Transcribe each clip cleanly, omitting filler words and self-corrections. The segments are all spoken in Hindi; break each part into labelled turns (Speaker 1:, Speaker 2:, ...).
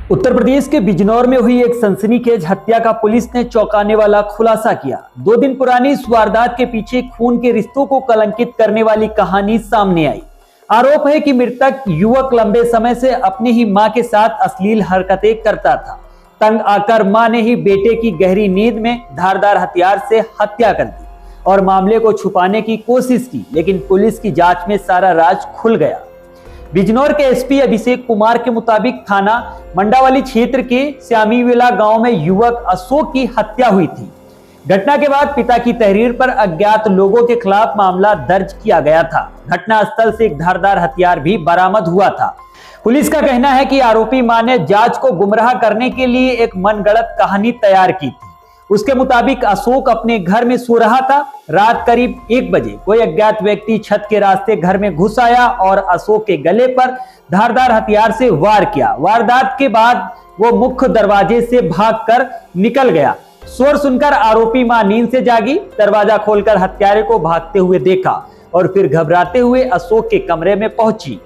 Speaker 1: उत्तर प्रदेश के बिजनौर में हुई एक सनसनीखेज हत्या का पुलिस ने चौंकाने वाला खुलासा किया। 2 दिन पुरानी इस वारदात के पीछे खून के रिश्तों को कलंकित करने वाली कहानी सामने आई। आरोप है कि मृतक युवक लंबे समय से अपनी ही मां के साथ अश्लील हरकतें करता था। तंग आकर मां ने ही बेटे की गहरी नींद में धारदार हथियार से हत्या कर दी और मामले को छुपाने की कोशिश की, लेकिन पुलिस की जांच में सारा राज खुल गया। बिजनौर के एसपी अभिषेक कुमार के मुताबिक थाना मंडावली क्षेत्र के श्यामीविला गांव में युवक अशोक की हत्या हुई थी। घटना के बाद पिता की तहरीर पर अज्ञात लोगों के खिलाफ मामला दर्ज किया गया था। घटनास्थल से एक धारदार हथियार भी बरामद हुआ था। पुलिस का कहना है कि आरोपी मां ने जांच को गुमराह करने के लिए एक मनगढ़ंत कहानी तैयार की थी। उसके मुताबिक अशोक अपने घर में सो रहा था। रात करीब 1 बजे कोई अज्ञात व्यक्ति छत के रास्ते घर में घुस आया और अशोक के गले पर धारदार हथियार से वार किया। वारदात के बाद वो मुख्य दरवाजे से भागकर निकल गया। शोर सुनकर आरोपी मां नींद से जागी, दरवाजा खोलकर हत्यारे को भागते हुए देखा और फिर घबराते हुए अशोक के कमरे में पहुंची।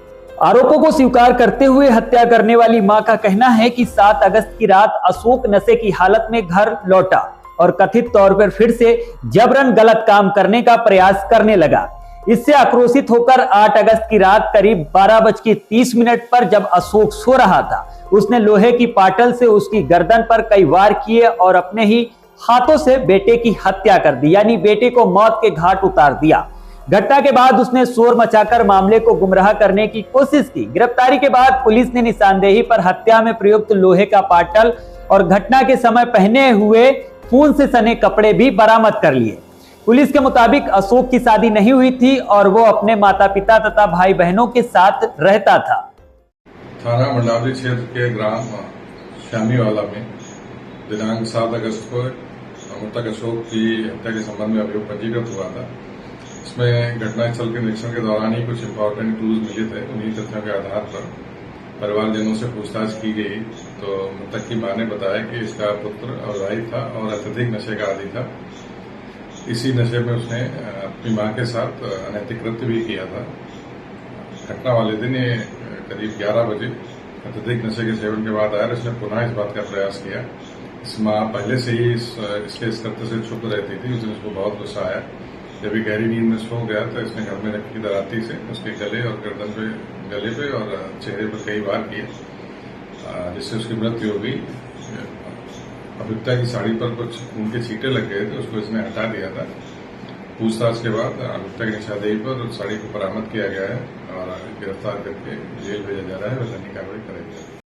Speaker 1: आरोपों को स्वीकार करते हुए हत्या करने वाली मां का कहना है कि 7 अगस्त की रात अशोक नशे की हालत में घर लौटा और कथित तौर पर फिर से जबरन गलत काम करने का प्रयास करने लगा। इससे आक्रोशित होकर 8 अगस्त की रात करीब 12:30 पर जब अशोक सो रहा था, उसने लोहे की पाटल से उसकी गर्दन पर कई वार किए और अपने ही हाथों से बेटे की हत्या कर दी, यानी बेटे को मौत के घाट उतार दिया। घटना के बाद उसने शोर मचाकर मामले को गुमराह करने की कोशिश की। गिरफ्तारी के बाद पुलिस ने निशानदेही पर हत्या में प्रयुक्त लोहे का पाटल और घटना के समय पहने हुए खून से सने कपड़े भी बरामद कर लिए। पुलिस के मुताबिक अशोक की शादी नहीं हुई थी और वो अपने माता पिता तथा भाई बहनों के साथ रहता था।
Speaker 2: थाना मंडावली क्षेत्र के ग्राम श्यामीवाला में दिनांक 7 अगस्त को मृतक अशोक की हत्या के संबंध में अभियोग पंजीकृत हुआ था। इसमें घटनास्थल के निरीक्षण के दौरान ही कुछ इम्पोर्टेंट क्लूज मिले थे। उन्हीं तथ्यों के आधार पर परिवारजनों से पूछताछ की गई तो मृतक की मां ने बताया कि इसका पुत्र अविवाहित था और अत्यधिक नशे का आदी था। इसी नशे में उसने अपनी मां के साथ अनैतिक कृत्य भी किया था। घटना वाले दिन करीब 11 बजे अत्यधिक नशे के सेवन के बाद आया, उसने पुनः इस बात का प्रयास किया। इस मां पहले से ही इसके इस कृत्य से छुप रहती थी। उस दिन उसको बहुत गुस्सा आया। जब गहरी नींद में सो गया तो इसने घर में रखी दराती से उसके गले और गर्दन पे, गले पे और चेहरे पर कई बार किए, जिससे उसकी मृत्यु हो गई। अभियुक्ता की साड़ी पर कुछ खून के छींटे लग गए थे, उसको इसने हटा दिया था। पूछताछ के बाद अभियुक्ता की निशानदेही पर साड़ी को बरामद किया गया है और गिरफ्तार करके जेल भेजा जा रहा है। वैसे कार्रवाई करेगी।